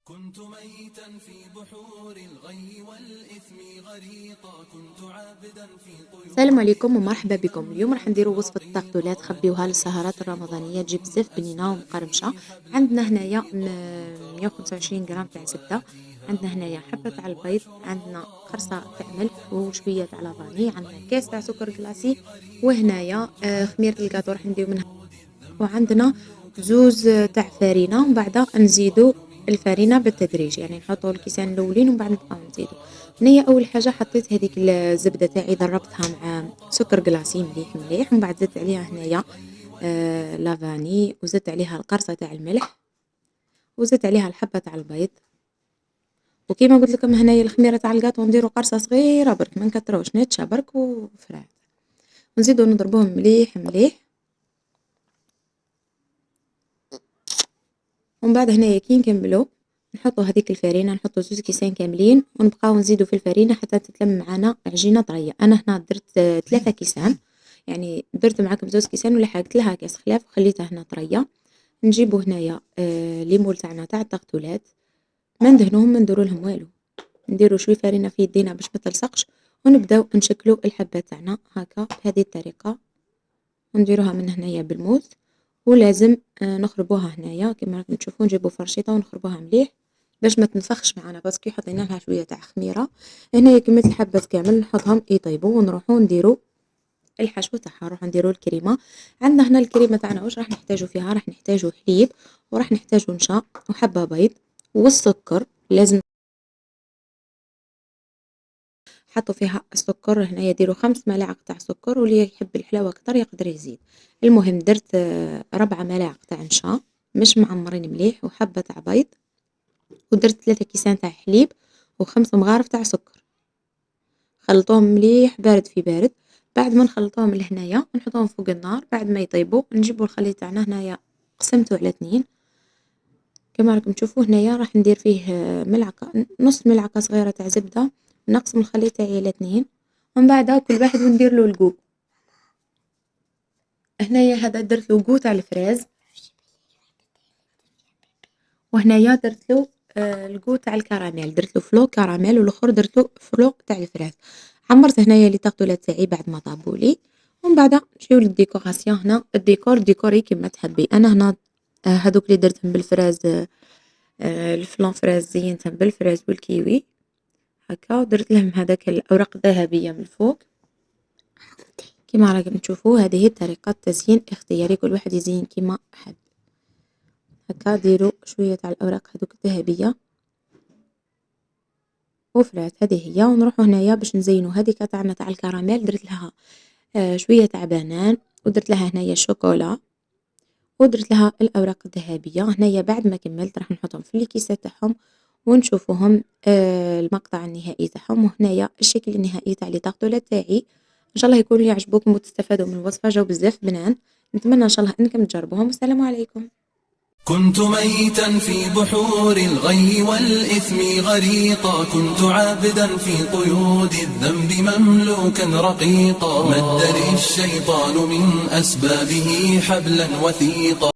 كنت ميتا في بحور الغي والإثم غريقا كنت عابدا في طيور. السلام عليكم ومرحبا بكم. اليوم راح نديرو وصفة التغطولات خبيوها للسهرات الرمضانية، تجي بزاف بنينة ومقرمشة. عندنا هنايا 125 غرام تاع زبدة، عندنا هنايا حبة تاع البيض، عندنا قرصة تاع ملح وشوية تاع لافاني، عندنا كاس تاع سكر كلاسي، وهنايا خميرة الكاطو راح نديو منها، وعندنا زوز تاع فرينة، ومن بعد نزيدو الفرينة بالتدريج، يعني نحطو الكيسان الأولين ومن بعد نبقاو نزيدو. هنايا أول حاجة حطيت هذيك الزبدة تاعي ضربتها مع سكر جلاسي مليح مليح، ومن بعد زدت عليها هنايا لافاني، وزدت عليها القرصة تاع الملح، وزدت عليها الحبة تاع البيض، وكيما قلت لكم هنايا الخميرة تاع الكاطو نديرو قرصة صغيرة برك، ما نكتروش، نتشا برك وفرات، ونزيدو نضربوهم مليح مليح. ومن بعد هنايا كي نكملو نحطو هذيك الفرينة، نحطو زوز كيسان كاملين، ونبقاو نزيدو في الفرينة حتى تتلم معانا عجينة طرية. أنا هنا درت 3 كيسان، يعني درت معاكم زوز كيسان ولا حرقت لها كاس خلاف وخليتها هنا طرية. نجيبو هنايا ليمول تاعنا تاع التغطولات، ما ندهنوهم ما نديرو لهم والو، نديرو شوي فرينة في يدينا باش ما تلصقش، ونبداو نشكلو الحبات تاعنا هكا بهذه الطريقة، ونديروها من هنايا بالموس، ولازم نخربوها هنايا كيما راكم تشوفوا، نجيبو فرشيطة ونخربوها مليح باش ما تنفخش معانا، باسكو حطينا لها شوية تاع خميرة. هنايا كمية الحبات كامل نحطهم يطيبوا، ونروحو نديرو الحشو تاعها، نروحو نديرو الكريمة. عندنا هنا الكريمة تاعنا واش راح نحتاجو فيها؟ راح نحتاجو حليب، وراح نحتاجو نشا، وحبة بيض، والسكر لازم حطوا فيها السكر. هنايا ديروا 5 ملاعق تاع سكر، واللي يحب الحلاوة كتر يقدر يزيد. المهم درت 4 ملاعق تاع نشا مش معمرين مليح، وحبة تاع بيض، ودرت 3 كيسان تاع حليب، و5 مغارف تاع سكر. خلطوهم مليح بارد في بارد. بعد ما نخلطوهم لهنايا نحطوهم فوق النار، بعد ما يطيبوا نجيبوا الخليط تاعنا هنايا قسمته على 2 كما راكم تشوفوا. هنايا راح ندير فيه ملعقة، نص ملعقة صغيرة تاع زبدة، نقسم الخليط تاعي على 2، ومن بعد كل واحد وندير له الكو. هنايا هذا درت له كو تاع الفراز، وهنايا درت له الكو تاع الكراميل، درت له فلو كراميل، والاخر درت له فلو تاع الفراز. عمرت هنايا لي طاغطولات تاعي بعد ما طابوا لي، ومن بعد نمشيو للديكوراسيون. هنا الديكور ديكوري كيما تحبي. انا هنا هذوك اللي درتهم بالفراز، الفلان فراز زينتهم بالفراز والكيوي هكا، ودرت لهم هذاك الأوراق الذهبية من الفوق كيما راكم تشوفوا. هذه هي طريقة تزيين اختياري، كل واحد يزين كيما حب. هكا ديروا شوية تاع الأوراق هذوك الذهبية وفرات، هذه هي. ونروحوا هنايا باش نزينوا هذيك تاعنا تاع الكراميل، درت لها شوية تاع بنان، ودرت لها هنايا الشوكولا، ودرت لها الأوراق الذهبية. هنايا بعد ما كملت راح نحطهم في الكيسات تاعهم ونشوفوهم المقطع النهائي تاعهم. وهنايا الشكل النهائي تاع لي طاغطولات تاعي. ان شاء الله يكونوا يعجبوكم وتستفادوا من الوصفة، جاو بزاف بنان. نتمنى ان شاء الله انكم تجربوهم، والسلام عليكم. كنت ميتا في بحور الغي والإثم غريقا كنت عابدا في قيود الذنب مملوكا رقيقا مد لي الشيطان من أسبابه حبلا وثيقا.